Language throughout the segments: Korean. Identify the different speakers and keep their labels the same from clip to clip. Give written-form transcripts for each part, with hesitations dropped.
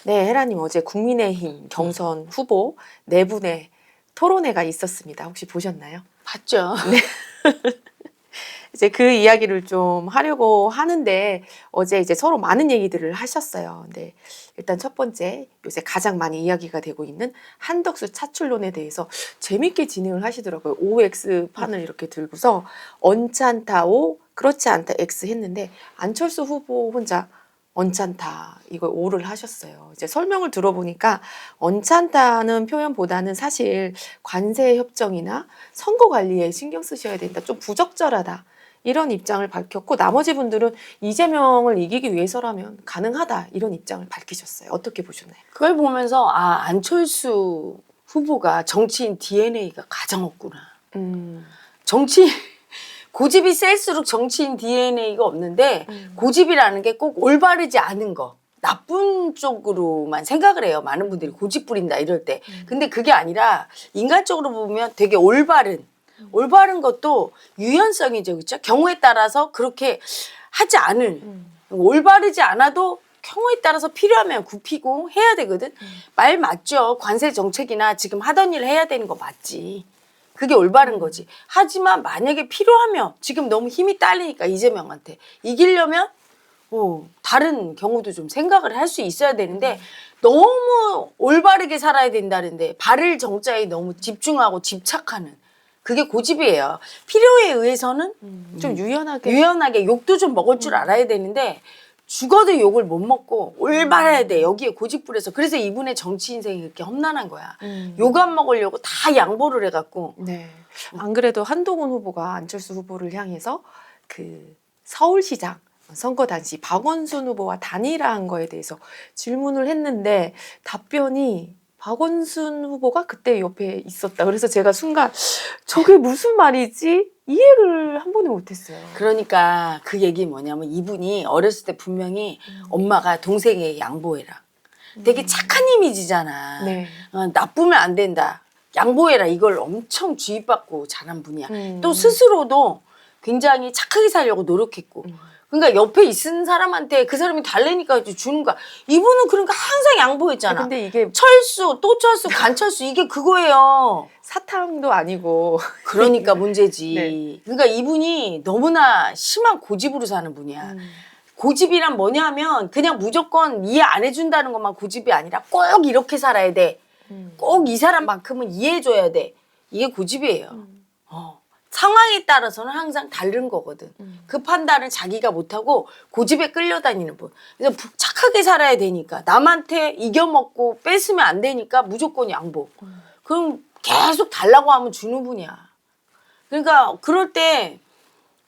Speaker 1: 네, 헤라님 어제 국민의힘 경선 후보 네 분의 토론회가 있었습니다. 혹시 보셨나요?
Speaker 2: 봤죠.
Speaker 1: 네. 이제 그 이야기를 좀 하려고 하는데 어제 이제 서로 많은 얘기들을 하셨어요. 근데 일단 첫 번째 요새 가장 많이 이야기가 되고 있는 한덕수 차출론에 대해서 재밌게 진행을 하시더라고요. OX 판을 이렇게 들고서 언짢다 O, 그렇지 않다 X 했는데 안철수 후보 혼자 언짢다 이걸 O를 하셨어요. 이제 설명을 들어보니까 언짢다는 표현보다는 사실 관세 협정이나 선거 관리에 신경 쓰셔야 된다. 좀 부적절하다. 이런 입장을 밝혔고 나머지 분들은 이재명을 이기기 위해서라면 가능하다. 이런 입장을 밝히셨어요. 어떻게 보셨나요?
Speaker 2: 그걸 보면서 안철수 후보가 정치인 DNA가 가장 없구나. 정치 고집이 셀수록 정치인 DNA가 없는데 고집이라는 게 꼭 올바르지 않은 거. 나쁜 쪽으로만 생각을 해요. 많은 분들이 고집 부린다 이럴 때. 근데 그게 아니라 인간적으로 보면 되게 올바른 것도 유연성이죠. 그렇죠? 경우에 따라서 그렇게 하지 않을 올바르지 않아도 경우에 따라서 필요하면 굽히고 해야 되거든. 말 맞죠. 관세 정책이나 지금 하던 일 해야 되는 거 맞지. 그게 올바른 거지. 하지만 만약에 필요하면 지금 너무 힘이 딸리니까 이재명한테 이기려면 다른 경우도 좀 생각을 할 수 있어야 되는데 너무 올바르게 살아야 된다는데 바를 정자에 너무 집중하고 집착하는 그게 고집이에요. 필요에 의해서는
Speaker 1: 좀 유연하게
Speaker 2: 유연하게 욕도 좀 먹을 줄 알아야 되는데 죽어도 욕을 못 먹고 올바라야 돼. 여기에 고집부려서. 그래서 이분의 정치 인생이 그렇게 험난한 거야. 욕 안 먹으려고 다 양보를 해갖고.
Speaker 1: 네. 안 그래도 한동훈 후보가 안철수 후보를 향해서 그 서울시장 선거 당시 박원순 후보와 단일화한 거에 대해서 질문을 했는데 답변이 박원순 후보가 그때 옆에 있었다. 그래서 제가 순간 저게 무슨 말이지? 이해를 한 번에 못했어요.
Speaker 2: 그러니까 그 얘기 뭐냐면 이분이 어렸을 때 분명히 엄마가 동생에게 양보해라. 되게 착한 이미지잖아.
Speaker 1: 네.
Speaker 2: 나쁘면 안 된다. 양보해라. 이걸 엄청 주입받고 자란 분이야. 또 스스로도 굉장히 착하게 살려고 노력했고. 그러니까 옆에 있는 사람한테 그 사람이 달래니까 주는 거야. 이분은 그러니까 항상 양보했잖아.
Speaker 1: 근데 이게
Speaker 2: 철수, 또 철수, 간철수 이게 그거예요.
Speaker 1: 사탕도 아니고
Speaker 2: 그러니까 문제지.
Speaker 1: 네.
Speaker 2: 그러니까 이분이 너무나 심한 고집으로 사는 분이야. 고집이란 뭐냐 하면 그냥 무조건 이해 안 해준다는 것만 고집이 아니라 꼭 이렇게 살아야 돼. 꼭 이 사람만큼은 이해해줘야 돼. 이게 고집이에요. 상황에 따라서는 항상 다른 거거든. 그 판단을 자기가 못하고 고집에 끌려다니는 분. 그래서 착하게 살아야 되니까 남한테 이겨먹고 뺏으면 안 되니까 무조건 양보. 그럼 계속 달라고 하면 주는 분이야. 그러니까 그럴 때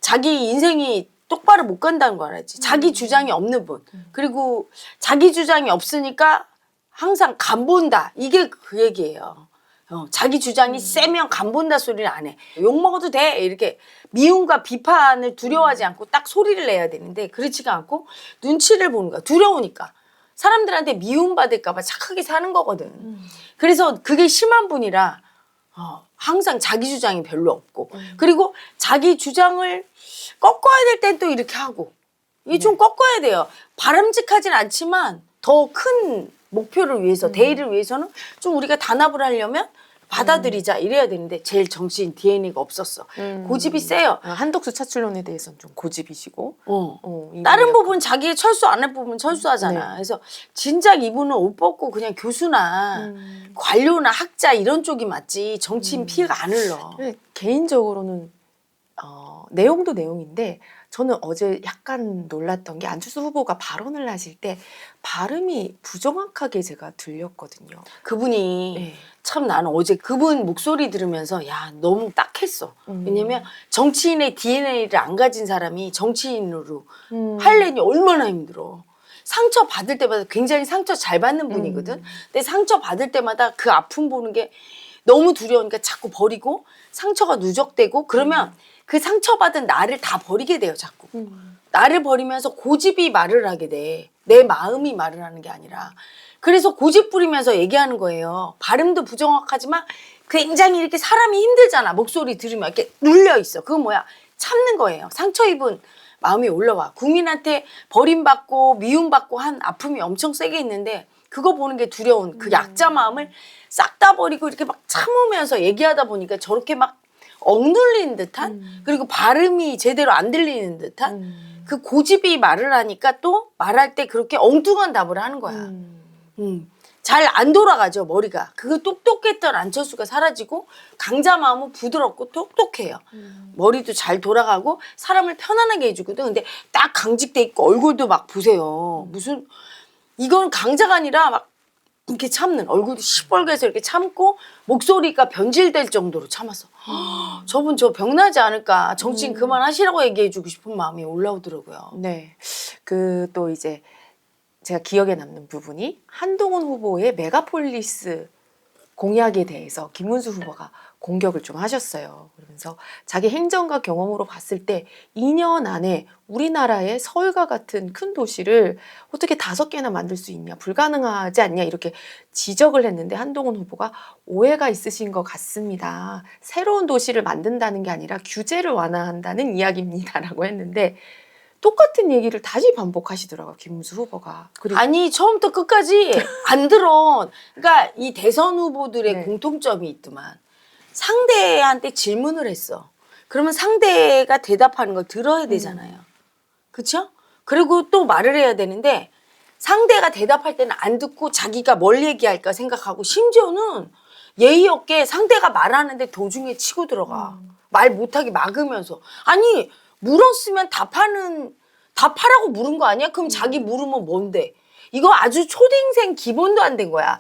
Speaker 2: 자기 인생이 똑바로 못 간다는 거 알았지. 자기 주장이 없는 분. 그리고 자기 주장이 없으니까 항상 간본다. 이게 그 얘기예요. 자기 주장이 세면 간본다 소리를 안 해. 욕 먹어도 돼. 이렇게 미움과 비판을 두려워하지 않고 딱 소리를 내야 되는데 그렇지가 않고 눈치를 보는 거야. 두려우니까. 사람들한테 미움받을까 봐 착하게 사는 거거든. 그래서 그게 심한 분이라 항상 자기 주장이 별로 없고 그리고 자기 주장을 꺾어야 될 땐 또 이렇게 하고 이게 좀 꺾어야 돼요. 바람직하진 않지만 더 큰 목표를 위해서 대의를 위해서는 좀 우리가 단합을 하려면 받아들이자 이래야 되는데 제일 정치인 DNA가 없었어. 고집이 세요.
Speaker 1: 한덕수 차출론에 대해서는 좀 고집이시고
Speaker 2: 다른 부분 자기 철수 안 할 부분 철수하잖아.
Speaker 1: 네.
Speaker 2: 그래서 진작 이분은 옷 벗고 그냥 교수나 관료나 학자 이런 쪽이 맞지 정치인 피해가 안 흘러.
Speaker 1: 개인적으로는 내용도 내용인데 저는 어제 약간 놀랐던 게 안철수 후보가 발언을 하실 때 발음이 부정확하게 제가 들렸거든요.
Speaker 2: 그분이
Speaker 1: 네.
Speaker 2: 참 나는 어제 그분 목소리 들으면서 야 너무 딱했어. 왜냐면 정치인의 DNA를 안 가진 사람이 정치인으로 하려니 얼마나 힘들어. 상처 받을 때마다 굉장히 상처 잘 받는 분이거든. 근데 상처 받을 때마다 그 아픔 보는 게 너무 두려우니까 자꾸 버리고 상처가 누적되고 그러면 그 상처받은 나를 다 버리게 돼요 자꾸. 나를 버리면서 고집이 말을 하게 돼. 내 마음이 말을 하는 게 아니라. 그래서 고집 부리면서 얘기하는 거예요. 발음도 부정확하지만 굉장히 이렇게 사람이 힘들잖아. 목소리 들으면 이렇게 눌려 있어. 그건 뭐야? 참는 거예요. 상처 입은 마음이 올라와. 국민한테 버림받고 미움받고 한 아픔이 엄청 세게 있는데 그거 보는 게 두려운 그 약자 마음을 싹 다 버리고 이렇게 막 참으면서 얘기하다 보니까 저렇게 막 억눌리는 듯한 그리고 발음이 제대로 안 들리는 듯한 그 고집이 말을 하니까 또 말할 때 그렇게 엉뚱한 답을 하는 거야. 잘 안 돌아가죠, 머리가. 그 똑똑했던 안철수가 사라지고 강자 마음은 부드럽고 똑똑해요. 머리도 잘 돌아가고 사람을 편안하게 해주거든. 근데 딱 강직돼 있고 얼굴도 막 보세요. 무슨 이건 강자가 아니라 막 이렇게 참는 얼굴도 시뻘개서 이렇게 참고 목소리가 변질될 정도로 참았어. 저분 저 병나지 않을까. 정치인 그만하시라고 얘기해주고 싶은 마음이 올라오더라고요.
Speaker 1: 네. 그 또 이제 제가 기억에 남는 부분이 한동훈 후보의 메가폴리스 공약에 대해서 김문수 후보가 공격을 좀 하셨어요. 그러면서 자기 행정가 경험으로 봤을 때 2년 안에 우리나라의 서울과 같은 큰 도시를 어떻게 5개나 만들 수 있냐, 불가능하지 않냐 이렇게 지적을 했는데 한동훈 후보가 오해가 있으신 것 같습니다. 새로운 도시를 만든다는 게 아니라 규제를 완화한다는 이야기입니다라고 했는데 똑같은 얘기를 다시 반복하시더라고요, 김문수 후보가. 그리고
Speaker 2: 아니 처음부터 끝까지 안 들어. 그러니까 이 대선 후보들의
Speaker 1: 네.
Speaker 2: 공통점이 있더만. 상대한테 질문을 했어. 그러면 상대가 대답하는 걸 들어야 되잖아요. 그렇죠? 그리고 또 말을 해야 되는데 상대가 대답할 때는 안 듣고 자기가 뭘 얘기할까 생각하고 심지어는 예의 없게 상대가 말하는데 도중에 치고 들어가. 말 못하게 막으면서. 아니 물었으면 답하라고 물은 거 아니야? 그럼 자기 물으면 뭔데? 이거 아주 초딩생 기본도 안 된 거야.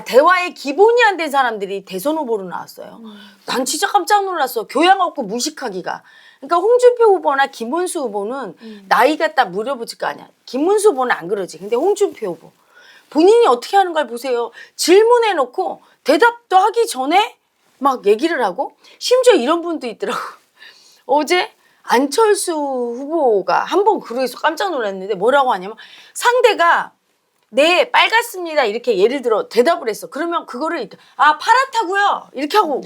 Speaker 2: 대화의 기본이 안 된 사람들이 대선 후보로 나왔어요. 난 진짜 깜짝 놀랐어. 교양 없고 무식하기가. 그러니까 홍준표 후보나 김문수 후보는 나이가 딱 물어보질 거 아니야. 김문수 후보는 안 그러지. 근데 홍준표 후보. 본인이 어떻게 하는 걸 보세요. 질문해놓고 대답도 하기 전에 막 얘기를 하고 심지어 이런 분도 있더라고. 어제 안철수 후보가 한 번 그러해서 깜짝 놀랐는데 뭐라고 하냐면 상대가 네 빨갛습니다 이렇게 예를 들어 대답을 했어. 그러면 그거를 파랗다고요 이렇게 하고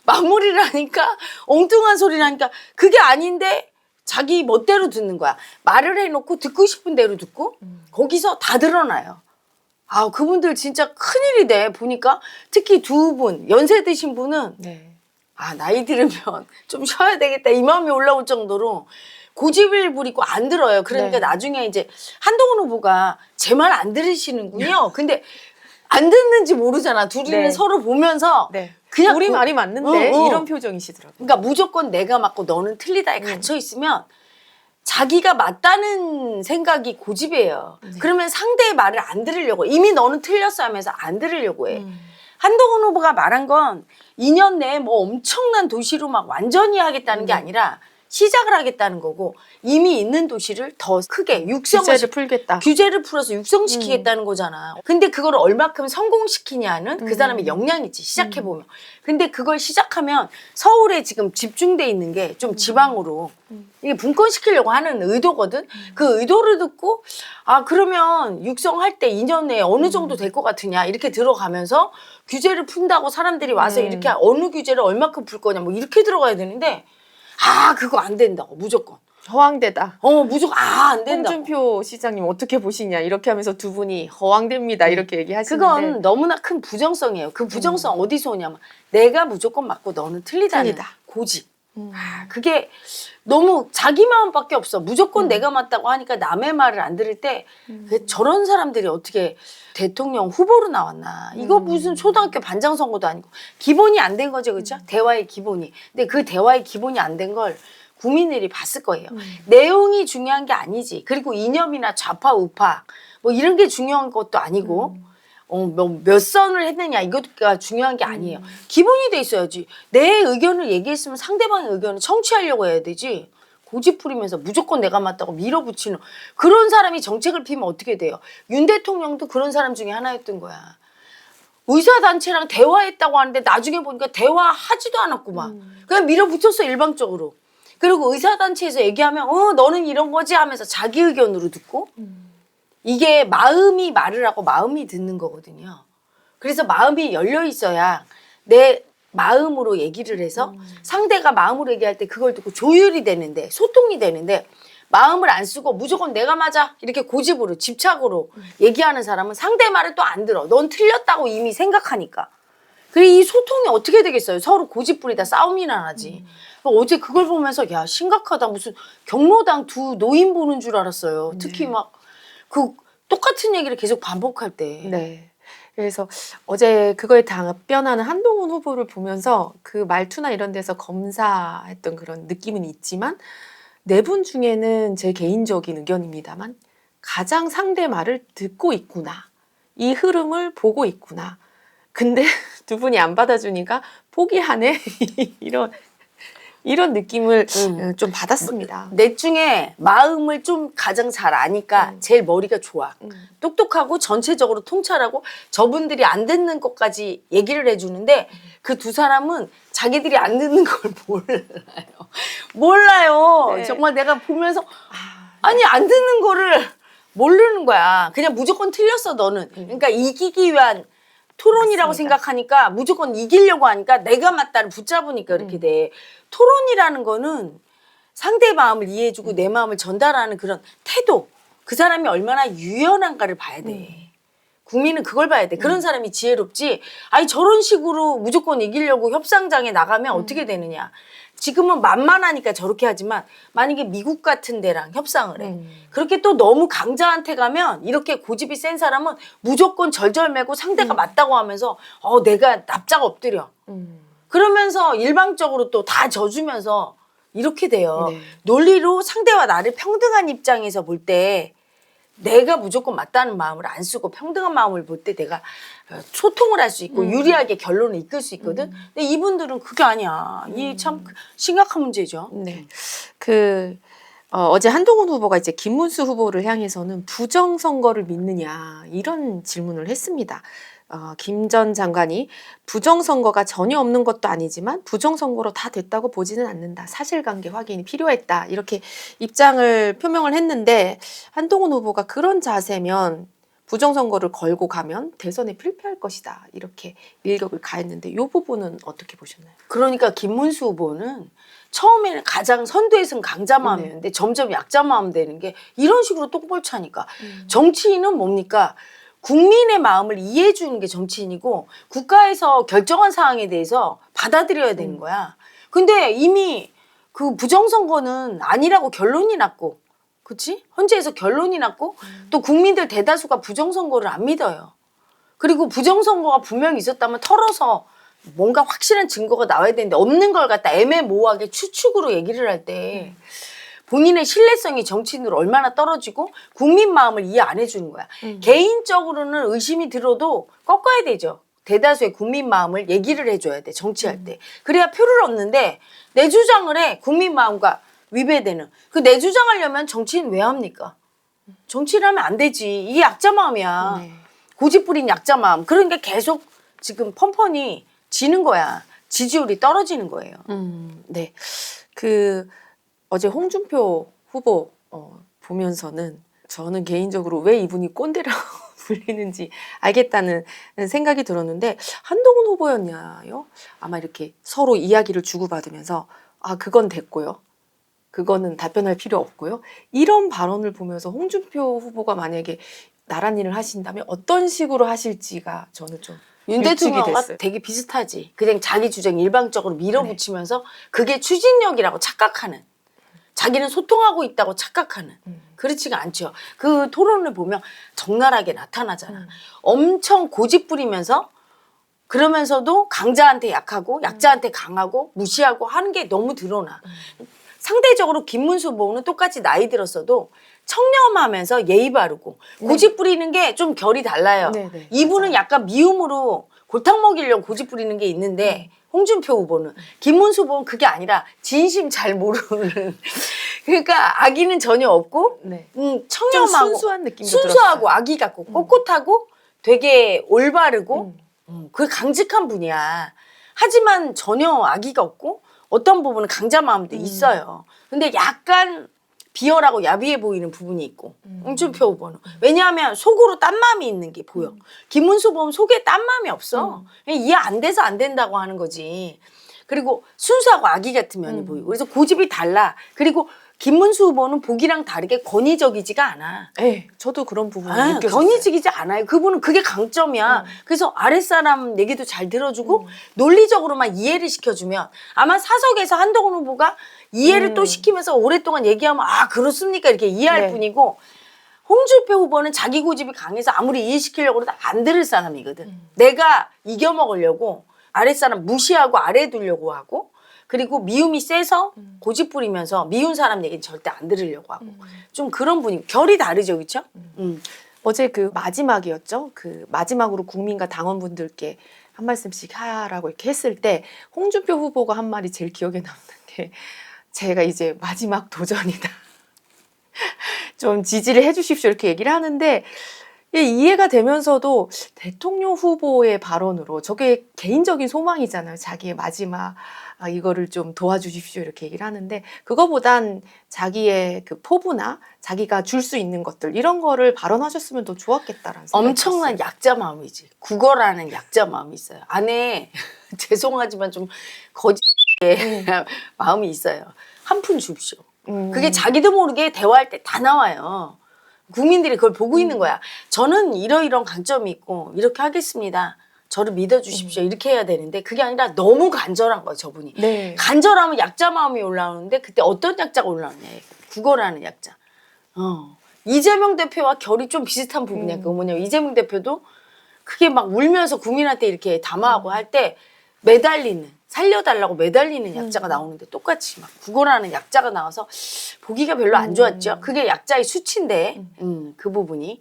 Speaker 2: 마무리를 하니까 엉뚱한 소리를 하니까 그게 아닌데 자기 멋대로 듣는 거야. 말을 해놓고 듣고 싶은 대로 듣고 거기서 다 드러나요. 아 그분들 진짜 큰일이 돼. 보니까 특히 두 분 연세 드신 분은
Speaker 1: 네.
Speaker 2: 나이 들으면 좀 쉬어야 되겠다 이 마음이 올라올 정도로 고집을 부리고 안 들어요. 그러니까
Speaker 1: 네.
Speaker 2: 나중에 이제 한동훈 후보가 제 말 안 들으시는군요. 근데 안 듣는지 모르잖아. 둘이는
Speaker 1: 네.
Speaker 2: 서로 보면서
Speaker 1: 네.
Speaker 2: 그냥
Speaker 1: 우리 말이 맞는데
Speaker 2: 응, 응.
Speaker 1: 이런 표정이시더라고요.
Speaker 2: 그러니까 무조건 내가 맞고 너는 틀리다에 갇혀 있으면 자기가 맞다는 생각이 고집이에요. 그러면 상대의 말을 안 들으려고 이미 너는 틀렸어 하면서 안 들으려고 해. 한동훈 후보가 말한 건 2년 내에 뭐 엄청난 도시로 막 완전히 하겠다는 게 아니라 시작을 하겠다는 거고 이미 있는 도시를 더 크게
Speaker 1: 규제를 풀겠다.
Speaker 2: 규제를 풀어서 육성시키겠다는 거잖아. 근데 그걸 얼마큼 성공시키냐는 그 사람의 역량이지 시작해보면. 근데 그걸 시작하면 서울에 지금 집중돼 있는 게 좀 지방으로 이게 분권시키려고 하는 의도거든. 그 의도를 듣고 그러면 육성할 때 2년 내에 어느 정도 될 것 같으냐 이렇게 들어가면서 규제를 푼다고 사람들이 와서 이렇게 어느 규제를 얼마큼 풀 거냐 뭐 이렇게 들어가야 되는데 그거 안 된다고 무조건.
Speaker 1: 허황되다.
Speaker 2: 무조건 안 된다고.
Speaker 1: 홍준표 시장님 어떻게 보시냐 이렇게 하면서 두 분이 허황됩니다 이렇게 얘기하시는데
Speaker 2: 그건 너무나 큰 부정성이에요. 그 부정성 어디서 오냐면 내가 무조건 맞고 너는 틀리다는
Speaker 1: 틀리다.
Speaker 2: 고집. 그게 너무 자기 마음밖에 없어. 무조건 내가 맞다고 하니까 남의 말을 안 들을 때 저런 사람들이 어떻게 대통령 후보로 나왔나. 이거 무슨 초등학교 반장 선거도 아니고 기본이 안 된 거죠. 그렇죠? 대화의 기본이. 근데 그 대화의 기본이 안 된 걸 국민들이 봤을 거예요. 내용이 중요한 게 아니지. 그리고 이념이나 좌파 우파 뭐 이런 게 중요한 것도 아니고 몇 선을 했느냐 이것가 중요한 게 아니에요. 기본이 돼 있어야지. 내 의견을 얘기했으면 상대방의 의견을 청취하려고 해야 되지. 고집 부리면서 무조건 내가 맞다고 밀어붙이는 그런 사람이 정책을 피면 어떻게 돼요. 윤 대통령도 그런 사람 중에 하나였던 거야. 의사단체랑 대화했다고 하는데 나중에 보니까 대화하지도 않았구만. 그냥 밀어붙였어 일방적으로. 그리고 의사단체에서 얘기하면 너는 이런 거지 하면서 자기 의견으로 듣고 이게 마음이 말을 하고 마음이 듣는 거거든요. 그래서 마음이 열려 있어야 내 마음으로 얘기를 해서 상대가 마음으로 얘기할 때 그걸 듣고 조율이 되는데 소통이 되는데 마음을 안 쓰고 무조건 내가 맞아 이렇게 고집으로 집착으로 얘기하는 사람은 상대 말을 또 안 들어. 넌 틀렸다고 이미 생각하니까. 그래 이 소통이 어떻게 되겠어요? 서로 고집 부리다 싸움이나 나지. 어제 그걸 보면서 야 심각하다. 무슨 경로당 두 노인 보는 줄 알았어요. 특히 막 그 똑같은 얘기를 계속 반복할 때.
Speaker 1: 네. 그래서 어제 그거에 답변하는 한동훈 후보를 보면서 그 말투나 이런 데서 검사했던 그런 느낌은 있지만 네 분 중에는 제 개인적인 의견입니다만 가장 상대 말을 듣고 있구나. 이 흐름을 보고 있구나. 근데 두 분이 안 받아주니까 포기하네. 이런 느낌을 좀 받았습니다.
Speaker 2: 넷 중에 마음을 좀 가장 잘 아니까 제일 머리가 좋아. 똑똑하고 전체적으로 통찰하고 저분들이 안 듣는 것까지 얘기를 해주는데 그 두 사람은 자기들이 안 듣는 걸 몰라요.
Speaker 1: 네.
Speaker 2: 정말 내가 보면서 아니 안 듣는 거를 모르는 거야. 그냥 무조건 틀렸어 너는. 그러니까 이기기 위한 토론이라고
Speaker 1: 맞습니다.
Speaker 2: 생각하니까 무조건 이기려고 하니까 내가 맞다를 붙잡으니까 이렇게 돼. 토론이라는 거는 상대의 마음을 이해해주고 내 마음을 전달하는 그런 태도. 그 사람이 얼마나 유연한가를 봐야 돼. 국민은 그걸 봐야 돼. 그런 사람이 지혜롭지. 아니 저런 식으로 무조건 이기려고 협상장에 나가면 어떻게 되느냐. 지금은 만만하니까 저렇게 하지만 만약에 미국 같은 데랑 협상을 해. 그렇게 또 너무 강자한테 가면 이렇게 고집이 센 사람은 무조건 절절매고 상대가 맞다고 하면서 내가 납작 엎드려. 그러면서 일방적으로 또 다 져주면서 이렇게 돼요.
Speaker 1: 네.
Speaker 2: 논리로 상대와 나를 평등한 입장에서 볼 때 내가 무조건 맞다는 마음을 안 쓰고 평등한 마음을 볼 때 내가 소통을 할 수 있고 유리하게 결론을 이끌 수 있거든. 근데 이분들은 그게 아니야. 이 참 심각한 문제죠.
Speaker 1: 네. 어제 한동훈 후보가 이제 김문수 후보를 향해서는 부정선거를 믿느냐 이런 질문을 했습니다. 김 전 장관이 부정선거가 전혀 없는 것도 아니지만 부정선거로 다 됐다고 보지는 않는다. 사실관계 확인이 필요했다. 이렇게 입장을 표명을 했는데 한동훈 후보가 그런 자세면 부정선거를 걸고 가면 대선에 필패할 것이다. 이렇게 일격을 가했는데 이 부분은 어떻게 보셨나요?
Speaker 2: 그러니까 김문수 후보는 처음에는 가장 선두에서는 강자 마음이었는데 점점 약자 마음 되는 게 이런 식으로 똥볼 차니까 정치인은 뭡니까? 국민의 마음을 이해해 주는 게 정치인이고 국가에서 결정한 사항에 대해서 받아들여야 되는 거야. 근데 이미 그 부정선거는 아니라고 결론이 났고 그치? 헌재에서 결론이 났고 또 국민들 대다수가 부정선거를 안 믿어요. 그리고 부정선거가 분명히 있었다면 털어서 뭔가 확실한 증거가 나와야 되는데 없는 걸 갖다 애매모호하게 추측으로 얘기를 할 때 본인의 신뢰성이 정치인으로 얼마나 떨어지고 국민 마음을 이해 안 해주는 거야. 개인적으로는 의심이 들어도 꺾어야 되죠. 대다수의 국민 마음을 얘기를 해줘야 돼. 정치할 때. 그래야 표를 얻는데 내 주장을 해. 국민 마음과 위배되는. 그 내 주장하려면 정치인 왜 합니까? 정치를 하면 안 되지. 이게 약자 마음이야.
Speaker 1: 네.
Speaker 2: 고집 부린 약자 마음. 그러니까 계속 지금 펀펀이 지는 거야. 지지율이 떨어지는 거예요.
Speaker 1: 네. 어제 홍준표 후보 보면서는 저는 개인적으로 왜 이분이 꼰대라고 불리는지 알겠다는 생각이 들었는데 한동훈 후보였냐요? 아마 이렇게 서로 이야기를 주고받으면서 그건 됐고요. 그거는 답변할 필요 없고요. 이런 발언을 보면서 홍준표 후보가 만약에 나란 일을 하신다면 어떤 식으로 하실지가 저는 좀
Speaker 2: 윤
Speaker 1: 예측이
Speaker 2: 대통령과
Speaker 1: 됐어요.
Speaker 2: 되게 비슷하지. 그냥 자기 주장 일방적으로 밀어붙이면서 그게 추진력이라고 착각하는. 자기는 소통하고 있다고 착각하는. 그렇지가 않죠. 그 토론을 보면 적나라하게 나타나잖아. 엄청 고집 부리면서 그러면서도 강자한테 약하고 약자한테 강하고 무시하고 하는 게 너무 드러나. 상대적으로 김문수 후보는 똑같이 나이 들었어도 청렴하면서 예의 바르고 고집 부리는 게 좀 결이 달라요.
Speaker 1: 네네,
Speaker 2: 이분은
Speaker 1: 맞아요.
Speaker 2: 약간 미움으로 골탕 먹이려고 고집 부리는 게 있는데 홍준표 후보는 김문수 후보는 그게 아니라 진심 잘 모르는 그러니까 악의는 전혀 없고
Speaker 1: 네.
Speaker 2: 청렴하고
Speaker 1: 좀 순수한 느낌도
Speaker 2: 순수하고
Speaker 1: 들었어요.
Speaker 2: 악의 같고 꼿꼿하고 되게 올바르고 그 강직한 분이야. 하지만 전혀 악의가 없고 어떤 부분은 강자 마음도 있어요. 근데 약간 비열하고 야비해 보이는 부분이 있고 홍준표 후보는 왜냐하면 속으로 딴 마음이 있는 게 보여. 김문수 후보는 속에 딴 마음이 없어. 그냥 이해 안 돼서 안 된다고 하는 거지. 그리고 순수하고 악의 같은 면이 보이고 그래서 고집이 달라. 그리고 김문수 후보는 보기랑 다르게 권위적이지가 않아.
Speaker 1: 네, 저도 그런 부분
Speaker 2: 아,
Speaker 1: 느꼈어요.
Speaker 2: 권위적이지 않아요. 그분은 그게 강점이야. 그래서 아랫사람 얘기도 잘 들어주고 논리적으로만 이해를 시켜주면 아마 사석에서 한동훈 후보가 이해를 또 시키면서 오랫동안 얘기하면 아 그렇습니까 이렇게 이해할
Speaker 1: 네.
Speaker 2: 뿐이고 홍준표 후보는 자기 고집이 강해서 아무리 이해시키려고 해도 안 들을 사람이거든. 내가 이겨먹으려고 아랫사람 무시하고 아래 두려고 하고 그리고 미움이 세서 고집 부리면서 미운 사람 얘기는 절대 안 들으려고 하고 좀 그런 분이 결이 다르죠, 그렇죠?
Speaker 1: 어제 그 마지막이었죠. 그 마지막으로 국민과 당원분들께 한 말씀씩 하라고 이렇게 했을 때 홍준표 후보가 한 말이 제일 기억에 남는 게 제가 이제 마지막 도전이다. 좀 지지를 해주십시오 이렇게 얘기를 하는데 이해가 되면서도 대통령 후보의 발언으로 저게 개인적인 소망이잖아요. 자기의 마지막 이거를 좀 도와주십시오 이렇게 얘기를 하는데 그거보단 자기의 그 포부나 자기가 줄 수 있는 것들 이런 거를 발언하셨으면 더 좋았겠다라는 생각이
Speaker 2: 엄청난
Speaker 1: 들었어요.
Speaker 2: 약자 마음이지. 국어라는 약자 마음이 있어요. 안에 죄송하지만 좀 거짓의 마음이 있어요. 한 푼 줍시오. 그게 자기도 모르게 대화할 때 다 나와요. 국민들이 그걸 보고 있는 거야. 저는 이러이러한 강점이 있고 이렇게 하겠습니다. 저를 믿어주십시오. 이렇게 해야 되는데 그게 아니라 너무 간절한 거야 저분이.
Speaker 1: 네.
Speaker 2: 간절하면 약자 마음이 올라오는데 그때 어떤 약자가 올라오냐. 국어라는 약자. 이재명 대표와 결이 좀 비슷한 부분이야. 그거 뭐냐면 이재명 대표도 그게 막 울면서 국민한테 이렇게 담화하고 할 때 매달리는 살려달라고 매달리는 약자가 나오는데 똑같이 막 국어라는 약자가 나와서 보기가 별로 안 좋았죠. 그게 약자의 수치인데 그 부분이.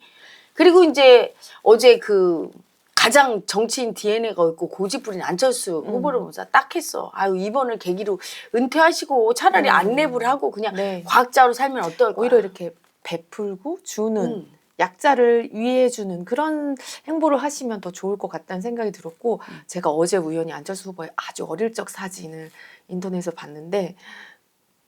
Speaker 2: 그리고 이제 어제 그 가장 정치인 DNA가 있고 고집부린 안철수 후보를 보면서 딱 했어. 아유 이번을 계기로 은퇴하시고 차라리 안랩을 하고 그냥
Speaker 1: 네.
Speaker 2: 과학자로 살면 어떨까.
Speaker 1: 오히려 이렇게 베풀고 주는 약자를 위해주는 그런 행보를 하시면 더 좋을 것 같다는 생각이 들었고 제가 어제 우연히 안철수 후보의 아주 어릴 적 사진을 인터넷에서 봤는데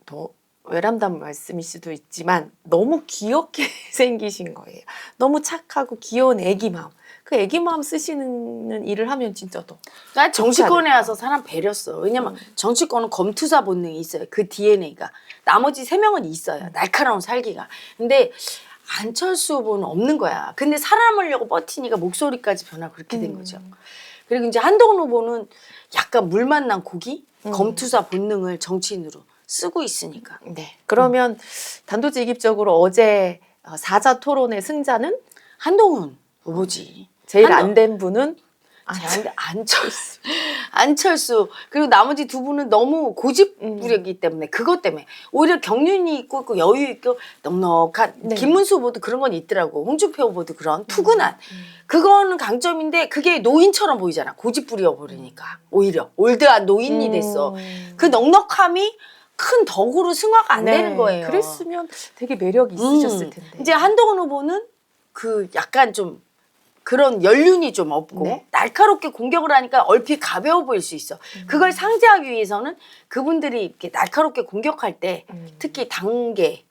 Speaker 1: 더 외람단 말씀일 수도 있지만 너무 귀엽게 생기신 거예요. 너무 착하고 귀여운 애기 마음. 그 애기 마음 쓰시는 일을 하면 진짜 더
Speaker 2: 나 정치권에
Speaker 1: 않을까.
Speaker 2: 와서 사람 배렸어. 왜냐면 정치권은 검투사 본능이 있어요. 그 DNA가. 나머지 3명은 있어요. 날카로운 살기가. 근데 안철수 후보는 없는 거야. 근데 살아남으려고 버티니까 목소리까지 변하고 그렇게 된 거죠. 그리고 이제 한동훈 후보는 약간 물 만난 고기? 검투사 본능을 정치인으로 쓰고 있으니까.
Speaker 1: 네. 그러면 단도직입적으로 어제 사자 토론의 승자는
Speaker 2: 한동훈 후보지.
Speaker 1: 제일 안 된 분은
Speaker 2: 안철수. 안철수. 그리고 나머지 두 분은 너무 고집부리기 때문에 그것 때문에 오히려 경륜이 있고 여유 있고 넉넉한
Speaker 1: 네.
Speaker 2: 김문수 후보도 그런 건 있더라고. 홍준표 후보도 그런 투근한. 그거는 강점인데 그게 노인처럼 보이잖아. 고집부려 버리니까. 오히려 올드한 노인이 됐어. 그 넉넉함이 큰 덕으로 승화가 안 되는 거예요.
Speaker 1: 그랬으면 되게 매력이 있으셨을 텐데.
Speaker 2: 이제 한동훈 후보는 그 약간 좀 그런 연륜이 좀 없고
Speaker 1: 네.
Speaker 2: 날카롭게 공격을 하니까 얼핏 가벼워 보일 수 있어. 그걸 상쇄하기 위해서는 그분들이 이렇게 날카롭게 공격할 때 특히 단계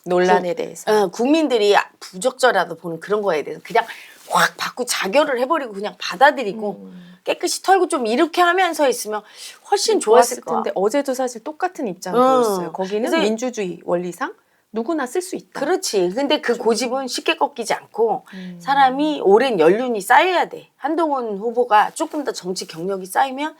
Speaker 1: 논란에 대해서.
Speaker 2: 국민들이 부적절하다 보는 그런 거에 대해서 그냥 확 받고 자결을 해버리고 그냥 받아들이고 깨끗이 털고 좀 이렇게 하면서 했으면 훨씬 좋았을 거야.
Speaker 1: 텐데 어제도 사실 똑같은 입장
Speaker 2: 응.
Speaker 1: 보였어요. 거기는
Speaker 2: 그래서
Speaker 1: 민주주의 원리상 누구나 쓸 수 있다.
Speaker 2: 그렇지. 근데 그 고집은 쉽게 꺾이지 않고 사람이 오랜 연륜이 쌓여야 돼. 한동훈 후보가 조금 더 정치 경력이 쌓이면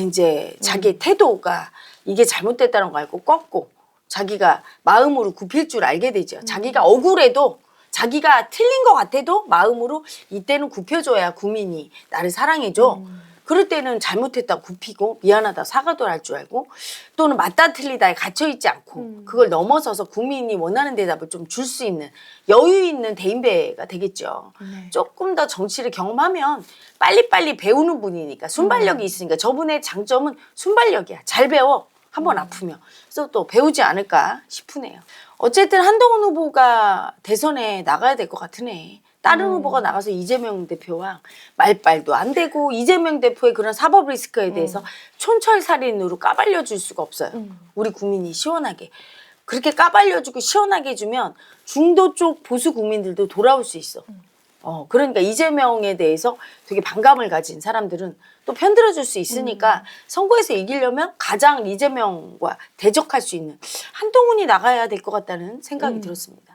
Speaker 2: 이제 자기의 태도가 이게 잘못됐다는 거 알고 꺾고 자기가 마음으로 굽힐 줄 알게 되죠. 자기가 억울해도 자기가 틀린 것 같아도 마음으로 이때는 굽혀줘야 국민이 나를 사랑해줘. 그럴 때는 잘못했다 굽히고 미안하다 사과도 할 줄 알고 또는 맞다 틀리다에 갇혀있지 않고 그걸 넘어서서 국민이 원하는 대답을 좀 줄 수 있는 여유 있는 대인배가 되겠죠.
Speaker 1: 네.
Speaker 2: 조금 더 정치를 경험하면 빨리빨리 배우는 분이니까 순발력이 있으니까 저분의 장점은 순발력이야. 잘 배워. 한번 아프면. 그래서 또 배우지 않을까 싶으네요. 어쨌든 한동훈 후보가 대선에 나가야 될 것 같으네. 다른 후보가 나가서 이재명 대표와 말빨도 안 되고 이재명 대표의 그런 사법 리스크에 대해서 촌철살인으로 까발려 줄 수가 없어요. 우리 국민이 시원하게. 그렇게 까발려주고 시원하게 해주면 중도 쪽 보수 국민들도 돌아올 수 있어. 그러니까 이재명에 대해서 되게 반감을 가진 사람들은 또 편들어줄 수 있으니까 선거에서 이기려면 가장 이재명과 대적할 수 있는 한동훈이 나가야 될 것 같다는 생각이 들었습니다.